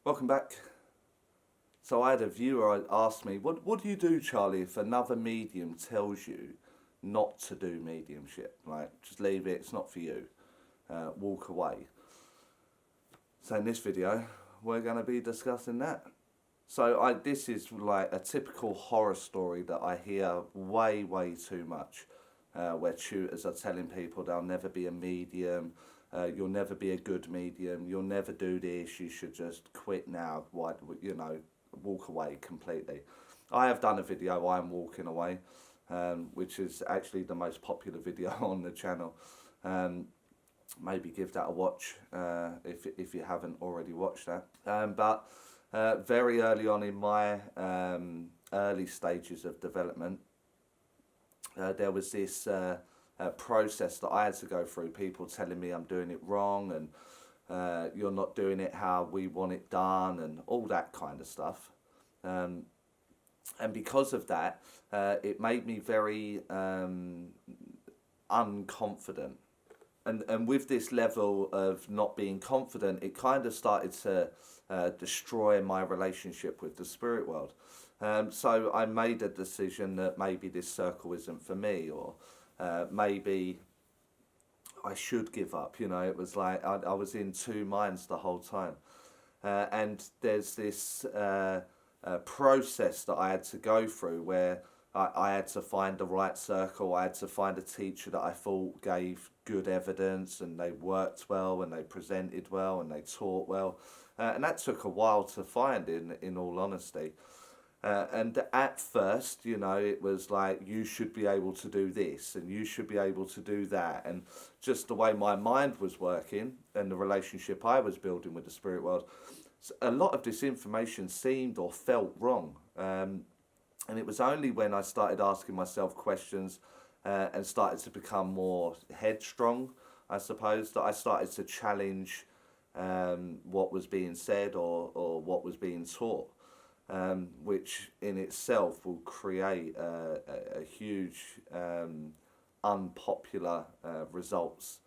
Welcome back. So I had a viewer ask me, what do you do, Charlie, if another medium tells you not to do mediumship? Like, just leave it, it's not for you. Walk away. So in this video, we're going to be discussing that. So this is like a typical horror story that I hear way too much, where tutors are telling people they'll never be a medium, you'll never be a good medium, you'll never do this, you should just quit now, walk away completely. I have done a video, I'm walking away, which is actually the most popular video on the channel. Maybe give that a watch if you haven't already watched that. But very early on in my early stages of development, there was this process that I had to go through, people telling me I'm doing it wrong and you're not doing it how we want it done and all that kind of stuff. And because of that, it made me very unconfident. And with this level of not being confident, it kind of started to destroy my relationship with the spirit world. So I made a decision that maybe this circle isn't for me, or maybe I should give up. You know, it was like I was in two minds the whole time. And there's this process that I had to go through where I had to find the right circle. I had to find a teacher that I thought gave good evidence and they worked well and they presented well and they taught well. And that took a while to find, in all honesty. And at first, you know, it was like, you should be able to do this and you should be able to do that. And just the way my mind was working and the relationship I was building with the spirit world, a lot of this information seemed or felt wrong. And it was only when I started asking myself questions and started to become more headstrong, I suppose, that I started to challenge what was being said or what was being taught, which in itself will create a huge unpopular results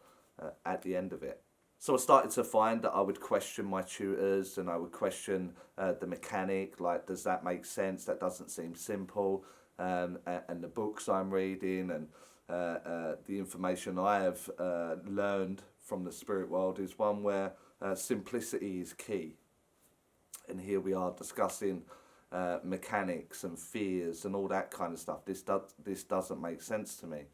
at the end of it. So I started to find that I would question my tutors and I would question the mechanic, like, does that make sense? That doesn't seem simple. And the books I'm reading and the information I have learned from the spirit world is one where simplicity is key. And here we are discussing mechanics and fears and all that kind of stuff. This doesn't make sense to me.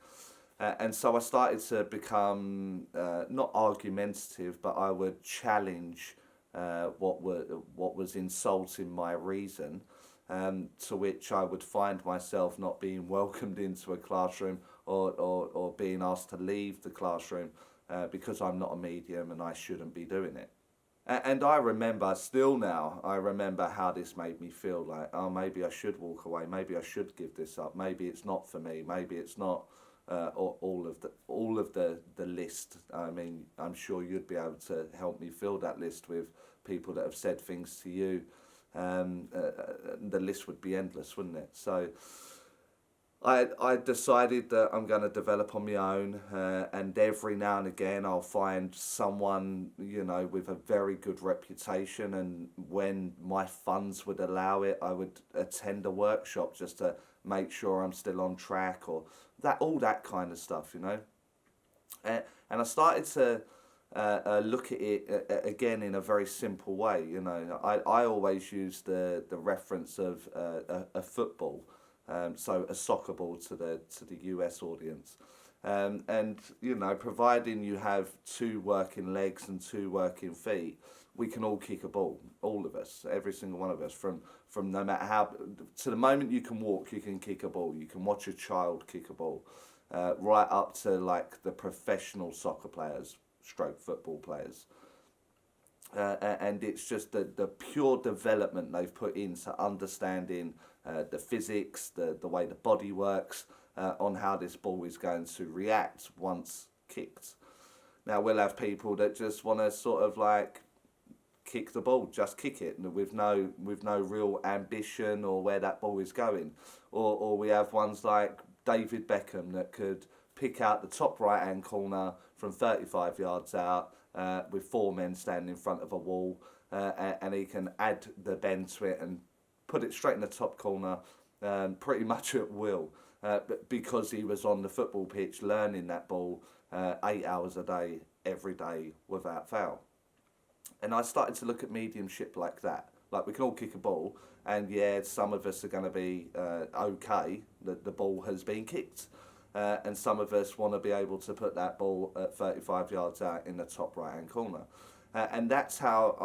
And so I started to become not argumentative, but I would challenge what was insulting my reason, to which I would find myself not being welcomed into a classroom or being asked to leave the classroom because I'm not a medium and I shouldn't be doing it. And I remember, still now, I remember how this made me feel, like, oh, maybe I should walk away, maybe I should give this up, maybe it's not for me, maybe it's not all of the list. I mean, I'm sure you'd be able to help me fill that list with people that have said things to you. The list would be endless, wouldn't it? So I decided that I'm going to develop on my own, and every now and again I'll find someone, you know, with a very good reputation, and when my funds would allow it, I would attend a workshop just to make sure I'm still on track, or all that kind of stuff, you know. And I started to look at it again in a very simple way, you know. I always use the reference of a football. So a soccer ball to the US audience, and you know, providing you have two working legs and two working feet, we can all kick a ball, all of us, every single one of us, from no matter how, to the moment you can walk, you can kick a ball. You can watch a child kick a ball, right up to like the professional soccer players, stroke football players. And it's just the pure development they've put into understanding the physics, the way the body works, on how this ball is going to react once kicked. Now, we'll have people that just want to sort of like kick the ball, just kick it, with no real ambition or where that ball is going. Or we have ones like David Beckham that could pick out the top right hand corner from 35 yards out with 4 men standing in front of a wall, and he can add the bend to it and put it straight in the top corner, pretty much at will, because he was on the football pitch learning that ball 8 hours a day, every day, without fail. And I started to look at mediumship like that. Like, we can all kick a ball, and yeah, some of us are going to be okay that the ball has been kicked. And some of us want to be able to put that ball at 35 yards out in the top right-hand corner. And that's how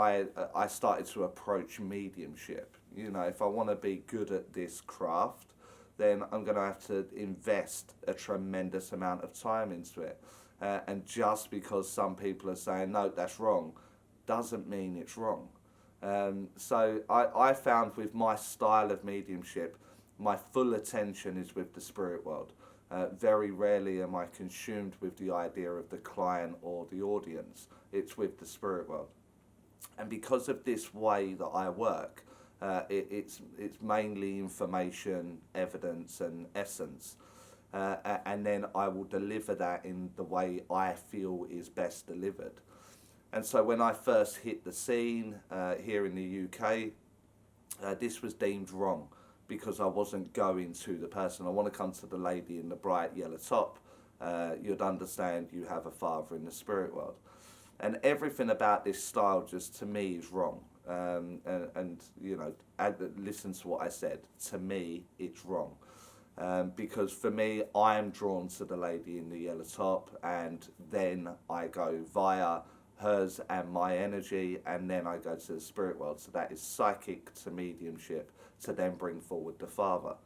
I started to approach mediumship. You know, if I want to be good at this craft, then I'm going to have to invest a tremendous amount of time into it. And just because some people are saying, no, that's wrong, doesn't mean it's wrong. So I found with my style of mediumship, my full attention is with the spirit world. Very rarely am I consumed with the idea of the client or the audience. It's with the spirit world. And because of this way that I work, it's mainly information, evidence and essence. And then I will deliver that in the way I feel is best delivered. And so when I first hit the scene here in the UK, this was deemed wrong, because I wasn't going to the person. I want to come to the lady in the bright yellow top. You'd understand you have a father in the spirit world. And everything about this style just, to me, is wrong. And you know, listen to what I said. To me, it's wrong. Because for me, I'm drawn to the lady in the yellow top, and then I go via hers and my energy, and then I go to the spirit world. So that is psychic to mediumship, to then bring forward the father.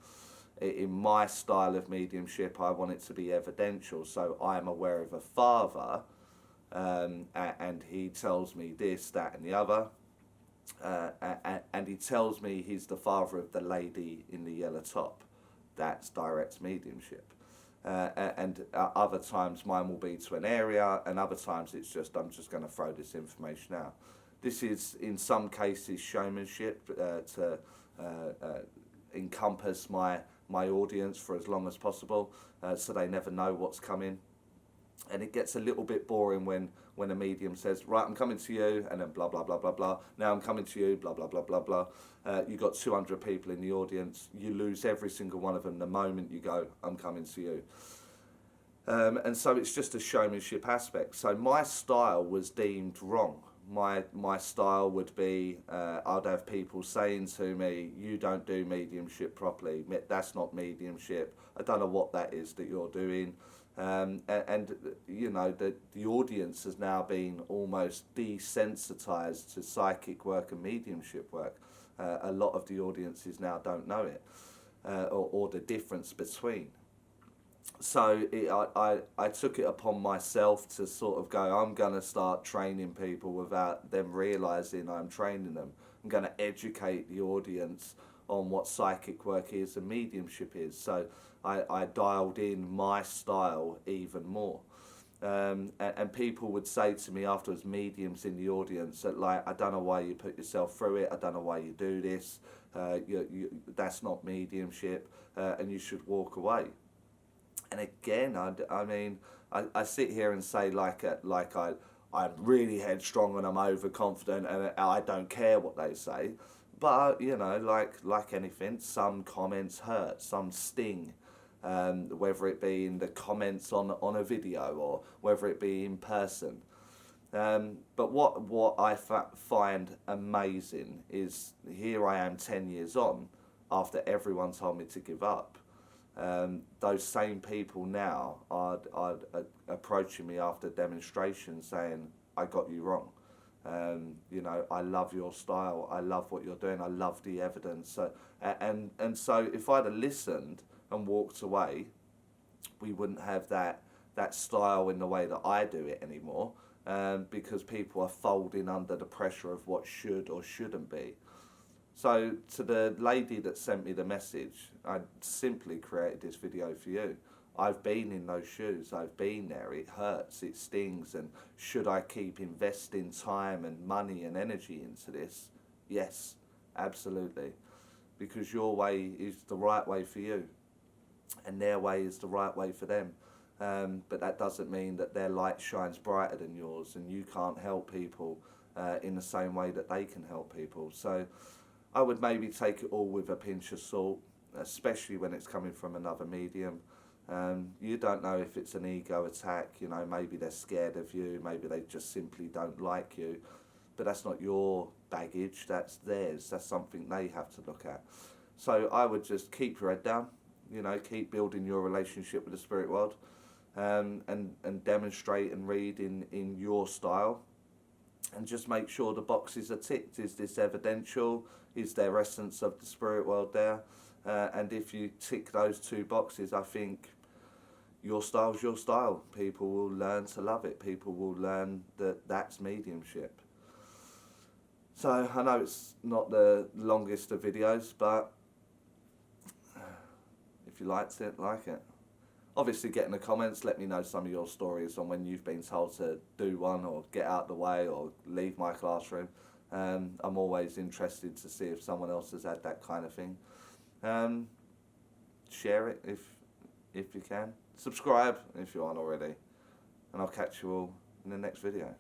In my style of mediumship, I want it to be evidential. So I'm aware of a father, and he tells me this, that and the other. And he tells me he's the father of the lady in the yellow top. That's direct mediumship. And other times mine will be to an area, and other times it's just, I'm just going to throw this information out. This is, in some cases, showmanship to encompass my audience for as long as possible, so they never know what's coming. And it gets a little bit boring when a medium says, right, I'm coming to you, and then blah, blah, blah, blah, blah. Now I'm coming to you, blah, blah, blah, blah, blah. You've got 200 people in the audience. You lose every single one of them the moment you go, I'm coming to you. And so it's just a showmanship aspect. So my style was deemed wrong. My style would be, I'd have people saying to me, you don't do mediumship properly. That's not mediumship. I don't know what that is that you're doing. And you know, the audience has now been almost desensitized to psychic work and mediumship work. A lot of the audiences now don't know it, or the difference between. So I took it upon myself to sort of go, I'm going to start training people without them realising I'm training them. I'm going to educate the audience on what psychic work is and mediumship is. So I dialed in my style even more. And people would say to me afterwards, mediums in the audience, that like, I don't know why you put yourself through it, I don't know why you do this, that's not mediumship, and you should walk away. And again, I mean, I sit here and say I'm really headstrong and I'm overconfident and I don't care what they say. But, you know, like anything, some comments hurt, some sting. Whether it be in the comments on a video or whether it be in person. But what I find amazing is, here I am 10 years on, after everyone told me to give up. Those same people now are approaching me after demonstrations saying, I got you wrong. You know, I love your style, I love what you're doing, I love the evidence. So, and so if I'd have listened and walked away, we wouldn't have that style in the way that I do it anymore, because people are folding under the pressure of what should or shouldn't be. So to the lady that sent me the message, I simply created this video for you. I've been in those shoes, I've been there, it hurts, it stings, and should I keep investing time and money and energy into this? Yes, absolutely. Because your way is the right way for you, and their way is the right way for them. but that doesn't mean that their light shines brighter than yours, and you can't help people in the same way that they can help people. So I would maybe take it all with a pinch of salt, especially when it's coming from another medium. You don't know if it's an ego attack, you know, maybe they're scared of you, maybe they just simply don't like you, but that's not your baggage, that's theirs, that's something they have to look at. So I would just keep your head down, you know, keep building your relationship with the spirit world, and demonstrate and read in your style, and just make sure the boxes are ticked. Is this evidential? Is there essence of the spirit world there? And if you tick those two boxes, I think your style's your style. People will learn to love it. People will learn that that's mediumship. So I know it's not the longest of videos, but if you liked it, like it. Obviously get in the comments, let me know some of your stories on when you've been told to do one or get out of the way or leave my classroom. I'm always interested to see if someone else has had that kind of thing. Share it if you can. Subscribe if you aren't already. And I'll catch you all in the next video.